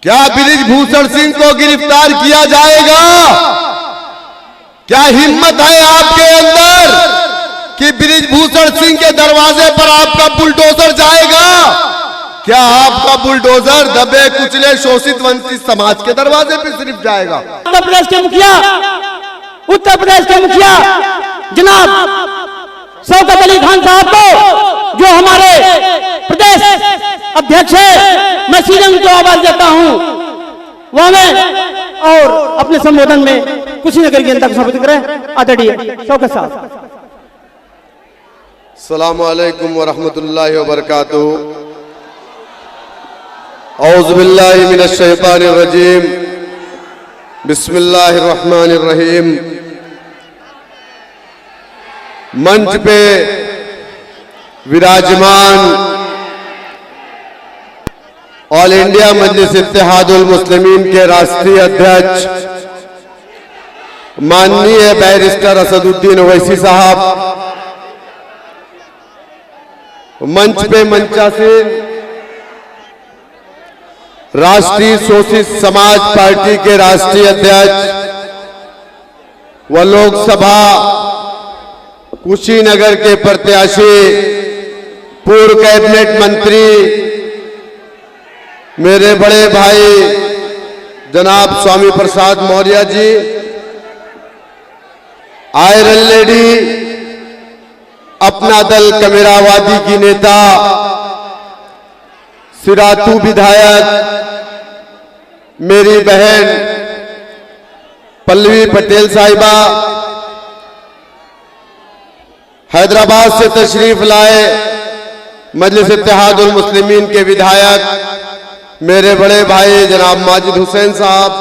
क्या बृजभूषण सिंह को गिरफ्तार किया जाएगा? क्या हिम्मत है आपके अंदर कि बृजभूषण सिंह के दरवाजे पर आपका बुलडोजर जाएगा? क्या आपका बुलडोजर दबे कुचले शोषित वंचित समाज के दरवाजे पर सिर्फ जाएगा? उत्तर प्रदेश के मुखिया जनाब शौकत अली खान साहब को, जो हमारे प्रदेश अध्यक्ष है, मैं सीधे उनको आवाज देता हूं वह में और अपने संबोधन में कुशीनगर की जनता को संबोधित करें। आदरणीय शौकत साहब। अस्सलामु अलैकुम व रहमतुल्लाहि व बरकातुहू। औज़ु बिल्लाहि मिनश शैतानिर रजीम। बिस्मिल्लाहिर रहमानिर रहीम। मंच पे विराजमान ऑल इंडिया मजलिस इत्तेहादुल मुस्लिमीन के राष्ट्रीय अध्यक्ष माननीय बैरिस्टर असदुद्दीन ओवैसी साहब, मंच पे मंचासीन राष्ट्रीय शोषित समाज पार्टी के राष्ट्रीय अध्यक्ष व लोकसभा कुशीनगर के प्रत्याशी पूर्व कैबिनेट मंत्री मेरे बड़े भाई जनाब स्वामी प्रसाद मौर्य जी, आयरन लेडी अपना दल कमेरावादी की नेता सिरातू विधायक मेरी बहन पल्लवी पटेल साहिबा, हैदराबाद से तशरीफ लाए मजलिस इत्तेहादुल मुस्लिमीन के विधायक मेरे बड़े भाई जनाब माजिद हुसैन साहब,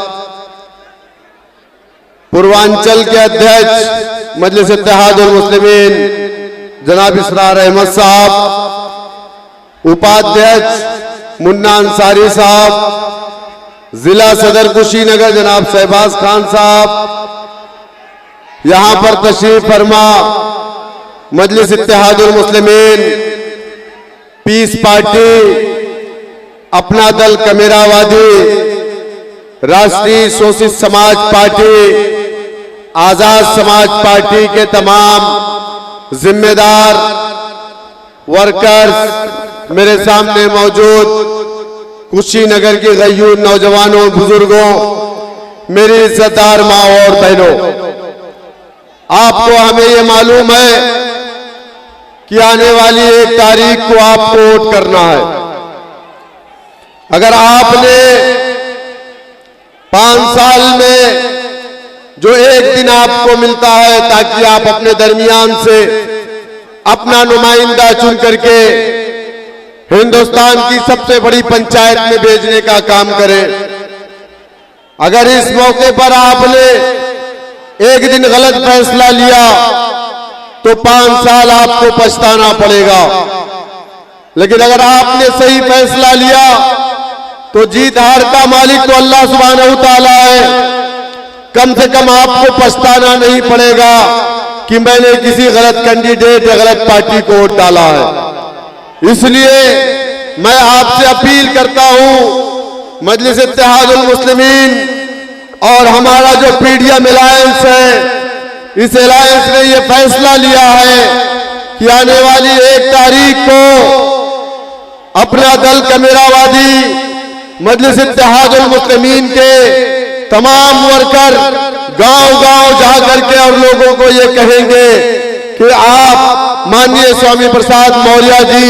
पूर्वांचल के अध्यक्ष मजलिस इत्तेहादुल मुस्लिमीन जनाब इसरार अहमद साहब, उपाध्यक्ष मुन्ना अंसारी साहब, जिला सदर कुशीनगर जनाब शहबाज खान साहब, यहां पर तशरीफ फरमा मजलिस इत्तेहादुल मुस्लिमीन, पीस पार्टी, अपना दल कमेरावादी, राष्ट्रीय शोषित समाज पार्टी, आजाद समाज पार्टी के तमाम जिम्मेदार वर्कर्स मेरे सामने मौजूद, कुशीनगर की गयूर नौजवानों बुजुर्गों, मेरी इज्जतदार माँ और बहनों, आपको हमें ये मालूम है कि आने वाली 1 तारीख को आपको वोट करना है। अगर आपने 5 साल में जो एक दिन आपको मिलता है ताकि आप अपने दरमियान से अपना नुमाइंदा चुन करके हिंदुस्तान की सबसे बड़ी पंचायत में भेजने का काम करें, अगर इस मौके पर आपने एक दिन गलत फैसला लिया तो 5 साल आपको पछताना पड़ेगा, लेकिन अगर आपने सही फैसला लिया तो जीत हार का मालिक तो अल्लाह सुब्हानहू तआला है। कम से कम आपको पछताना नहीं पड़ेगा कि मैंने किसी गलत कैंडिडेट या गलत पार्टी को वोट डाला है। इसलिए मैं आपसे अपील करता हूं, मजलिस इत्तेहादुल मुस्लिमीन और हमारा जो पीडीएम अलायंस है, इस अलायंस ने यह फैसला लिया है कि आने वाली 1 तारीख को अपना दल कमेरावादी मजलिस इत्तेहादुल मुस्लिमीन के तमाम वर्कर गांव-गांव जा करके और लोगों को ये कहेंगे कि आप माननीय स्वामी प्रसाद मौर्य जी,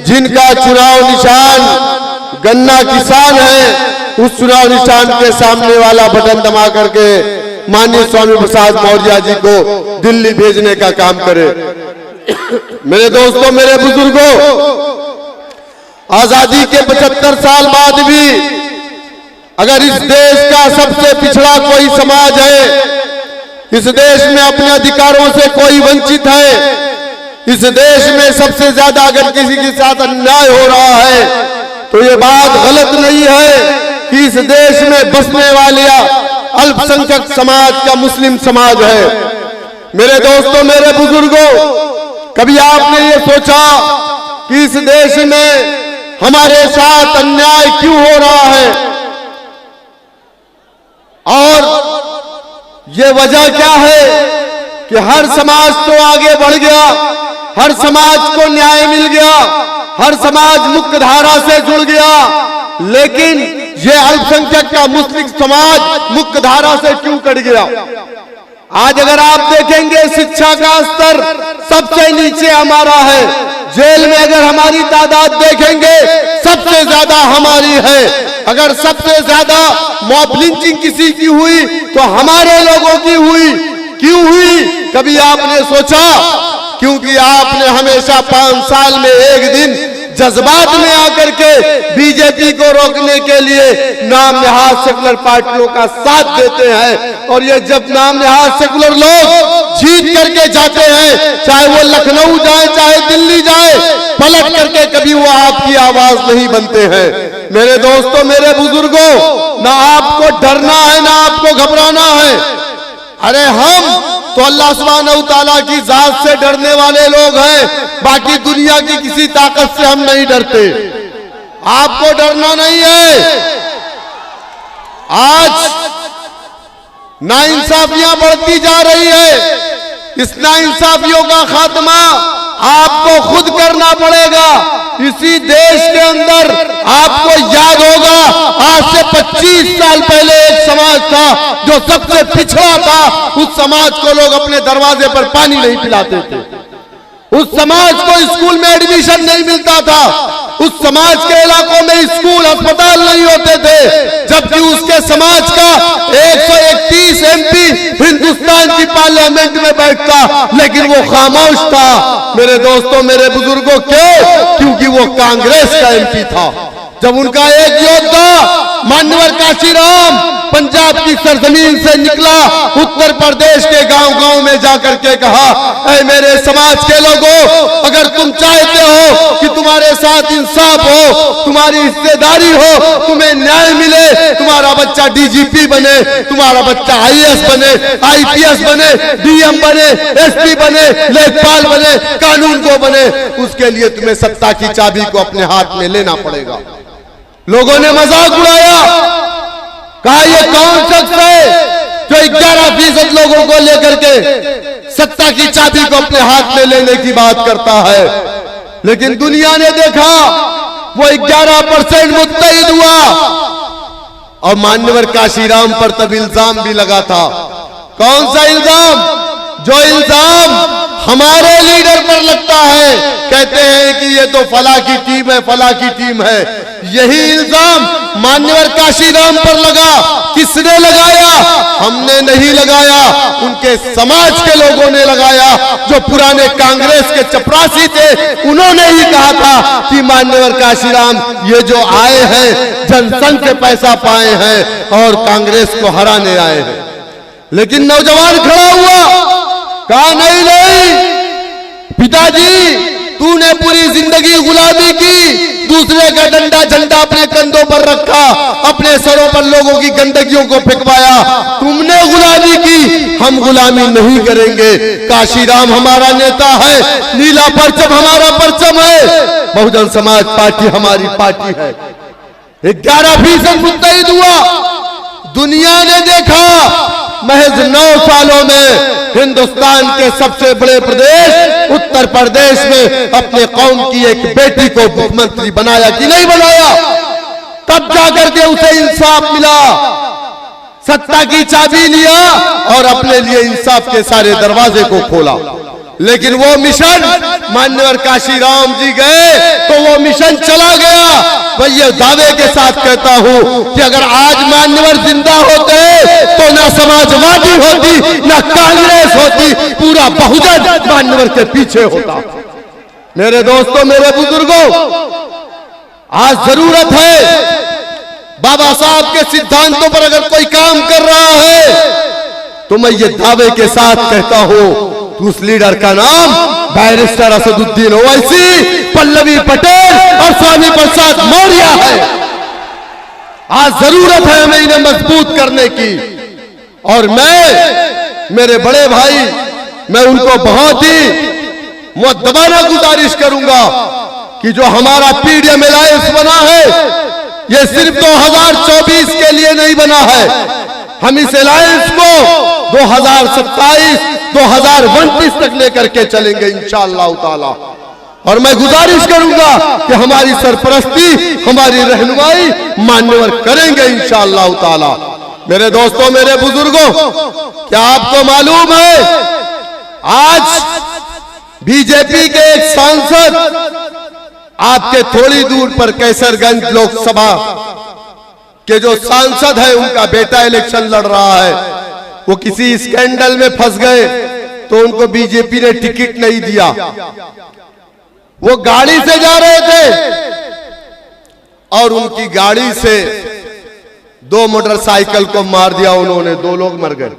जिनका चुनाव निशान गन्ना किसान है, उस चुनाव निशान के सामने वाला बटन दबा करके माननीय स्वामी प्रसाद मौर्य जी को दिल्ली भेजने का काम करें। मेरे दोस्तों, मेरे बुजुर्गों, आजादी के 75 साल बाद भी अगर इस देश का सबसे पिछड़ा कोई समाज है, इस देश में अपने अधिकारों से कोई वंचित है, इस देश में सबसे ज्यादा अगर किसी के साथ अन्याय हो रहा है, तो ये बात गलत नहीं है कि इस देश में बसने वाले अल्पसंख्यक समाज का मुस्लिम समाज है। मेरे दोस्तों, मेरे बुजुर्गों, कभी आपने ये सोचा कि इस देश में हमारे साथ अन्याय क्यों हो रहा है? ये वजह क्या है कि हर समाज तो आगे बढ़ गया, हर समाज को न्याय मिल गया, हर समाज मुख्य धारा से जुड़ गया, लेकिन ये अल्पसंख्यक का मुस्लिम समाज मुख्य धारा से क्यों कट गया? आज अगर आप देखेंगे शिक्षा का स्तर सबसे नीचे हमारा है, जेल में अगर हमारी तादाद देखेंगे सबसे ज्यादा हमारी है, अगर सबसे ज्यादा मॉब लिंचिंग किसी की हुई तो हमारे लोगों की हुई। क्यों हुई? कभी आपने सोचा? क्योंकि आपने हमेशा 5 साल में एक दिन जज्बात में आकर के बीजेपी को रोकने के लिए नाम नहाद सेकुलर पार्टियों का साथ देते हैं, और ये जब नाम नहाद सेकुलर लोग जीत करके जाते हैं, चाहे वो लखनऊ जाए चाहे दिल्ली जाए, पलट करके कभी वो आपकी आवाज नहीं बनते हैं। मेरे दोस्तों, मेरे बुजुर्गों, ना आपको डरना है ना आपको घबराना है। अरे हम तो अल्लाह सुब्हानहू तआला की जात से डरने वाले लोग हैं, बाकी दुनिया की किसी ताकत से हम नहीं डरते। आपको डरना नहीं है। आज नाइंसाफियां बढ़ती जा रही है, इस नाइंसाफियों का खात्मा आपको खुद करना पड़ेगा। इसी देश के अंदर आपको याद होगा, आज से 25 साल पहले एक समाज था जो सबसे पिछड़ा था, उस समाज को लोग अपने दरवाजे पर पानी नहीं पिलाते थे, उस समाज को स्कूल में एडमिशन नहीं मिलता था, उस समाज के इलाकों में स्कूल अस्पताल नहीं होते थे, जबकि उसके समाज का 131 एमपी हिंदुस्तान की पार्लियामेंट में बैठता, लेकिन वो खामोश था। मेरे दोस्तों, मेरे बुजुर्गों, क्यों? क्योंकि वो कांग्रेस का एमपी था। जब उनका एक योद्धा मान्यवर काशीराम पंजाब की सरजमीन से निकला, उत्तर प्रदेश के गांव-गांव में जाकर के कहा, ऐ मेरे समाज के लोगों, अगर तुम चाहते हो कि तुम्हारे साथ इंसाफ हो, तुम्हारी हिस्सेदारी हो, तुम्हें न्याय मिले, तुम्हारा बच्चा डीजीपी बने, तुम्हारा बच्चा आईएएस बने, आईपीएस बने, डीएम बने, एसपी बने, लेखपाल बने, कानून को बने, उसके लिए तुम्हें सत्ता की चाबी को अपने हाथ में लेना पड़ेगा। लोगों ने मजाक उड़ाया, कहा ये कौन शख्स है जो 11% लोगों को लेकर के सत्ता की चाबी को अपने हाथ में लेने की बात करता है। लेकिन दुनिया ने देखा वो 11% मुत्तहिद हुआ, और मान्यवर काशीराम पर तब इल्जाम भी लगा था। कौन सा इल्जाम? जो इल्जाम हमारे लीडर पर लगता है, कहते हैं कि ये तो फला की टीम है, फला की टीम है। यही इल्जाम मान्यवर काशीराम पर लगा। किसने लगाया? हमने नहीं लगाया, उनके समाज के लोगों ने लगाया, जो पुराने कांग्रेस के चपरासी थे, उन्होंने ही कहा था कि मान्यवर काशीराम ये जो आए हैं जनसंघ से पैसा पाए हैं और कांग्रेस को हराने आए हैं। लेकिन नौजवान खड़ा हुआ, कहा नहीं नहीं पिताजी, तूने पूरी जिंदगी गुलामी की, दूसरे का डंडा झंडा अपने कंधों पर रखा, अपने सरों पर लोगों की गंदगियों को फेंकवाया, तुमने गुलामी की, हम गुलामी नहीं करेंगे। काशीराम हमारा नेता है, नीला परचम हमारा परचम है, बहुजन समाज पार्टी हमारी पार्टी है। 11% मुत्तहिद हुआ। दुनिया ने देखा महज 9 सालों में हिंदुस्तान के सबसे बड़े प्रदेश उत्तर प्रदेश में अपने कौम की एक बेटी को मुख्यमंत्री बनाया कि नहीं बनाया? तब जाकर के उसे इंसाफ मिला, सत्ता की चाबी लिया और अपने लिए इंसाफ के सारे दरवाजे को खोला। लेकिन वो मिशन मान्यवर काशीराम जी गए तो वो मिशन चला गया। मैं ये दावे के साथ कहता हूं कि अगर आज मान्यवर जिंदा होते तो ना समाजवादी होती, ना कांग्रेस होती, पूरा बहुजन मान्यवर के पीछे होता। मेरे दोस्तों, मेरे बुजुर्गों, आज जरूरत है बाबा साहब के सिद्धांतों पर अगर कोई काम कर रहा है तो मैं ये दावे के साथ कहता हूं कि उस लीडर का नाम बैरिस्टर असदुद्दीन ओवैसी, पल्लवी पटेल और स्वामी प्रसाद मौर्य है। आज जरूरत है हमें इन्हें मजबूत करने की। और मैं, मेरे बड़े भाई, मैं उनको बहुत ही मुअद्दबाना गुजारिश करूंगा कि जो हमारा पीडीएम अलायंस बना है, ये सिर्फ 2024 के लिए नहीं बना है। हम इस अलायंस को 2027 2029 तक लेकर के चलेंगे इंशाअल्लाह ताला। और मैं गुजारिश करूंगा कि हमारी सरपरस्ती, हमारी रहनुमाई मान्यवर करेंगे इंशाअल्लाह ताला। मेरे दोस्तों, मेरे बुजुर्गों, क्या आपको मालूम है आज बीजेपी के एक सांसद आपके थोड़ी दूर पर कैसरगंज लोकसभा के जो सांसद है उनका बेटा इलेक्शन लड़ रहा है, वो किसी स्कैंडल में फंस गए तो उनको बीजेपी ने टिकट नहीं दिया। वो गाड़ी से जा रहे थे और उनकी गाड़ी से 2 मोटरसाइकिल को मार दिया उन्होंने। 2 लोग मर गए,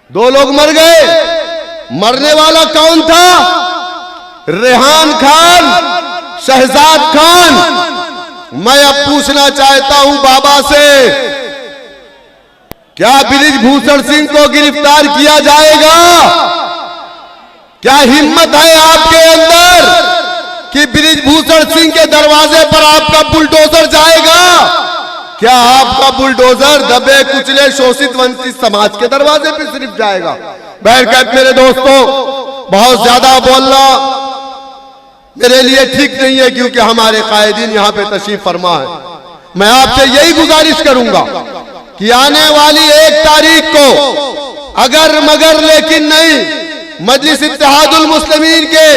2 लोग मर गए। मरने वाला कौन था? रेहान खान, शहजाद खान। मैं अब पूछना चाहता हूं बाबा से, क्या बृजभूषण सिंह को गिरफ्तार किया जाएगा? क्या हिम्मत है आपके अंदर कि बृजभूषण सिंह के दरवाजे पर आपका बुलडोजर जाएगा? क्या आपका बुलडोजर दबे कुचले शोषित वंचित समाज के दरवाजे पे सिर्फ जाएगा? बहरकत मेरे दोस्तों, बहुत ज्यादा बोलना मेरे लिए ठीक नहीं है, क्योंकि हमारे कायदीन यहाँ पे तशरीफ फरमा है। मैं आपसे यही गुजारिश करूंगा कि आने वाली 1 तारीख को अगर मगर लेकिन नहीं, मजलिस इत्तेहादुल मुस्लिमीन के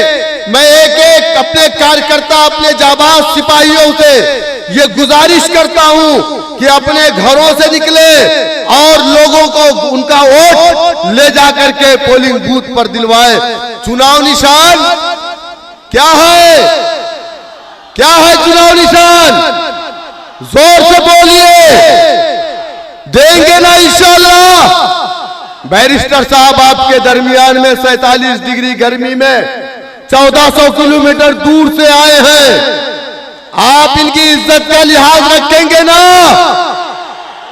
मैं एक अपने कार्यकर्ता, अपने जाबाज सिपाहियों से ये गुजारिश करता हूं कि अपने घरों से निकले और लोगों को उनका वोट ले जाकर के पोलिंग बूथ पर दिलवाए। चुनाव निशान क्या है? क्या है चुनाव निशान? जोर से बोलिए, देंगे ना इंशाअल्लाह। बैरिस्टर साहब आपके दरमियान में 47 डिग्री गर्मी में 1400 किलोमीटर दूर से आए हैं। आप इनकी इज्जत का लिहाज रखेंगे ना?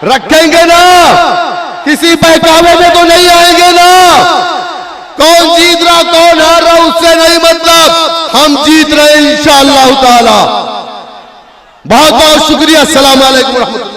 रखेंगे ना? किसी बहकावे में तो नहीं आएंगे ना? कौन जीत रहा कौन हार रहा उससे नहीं मतलब, हम जीत रहे इंशाअल्लाह ताला। बहुत बहुत शुक्रिया। अस्सलाम वालेकुम।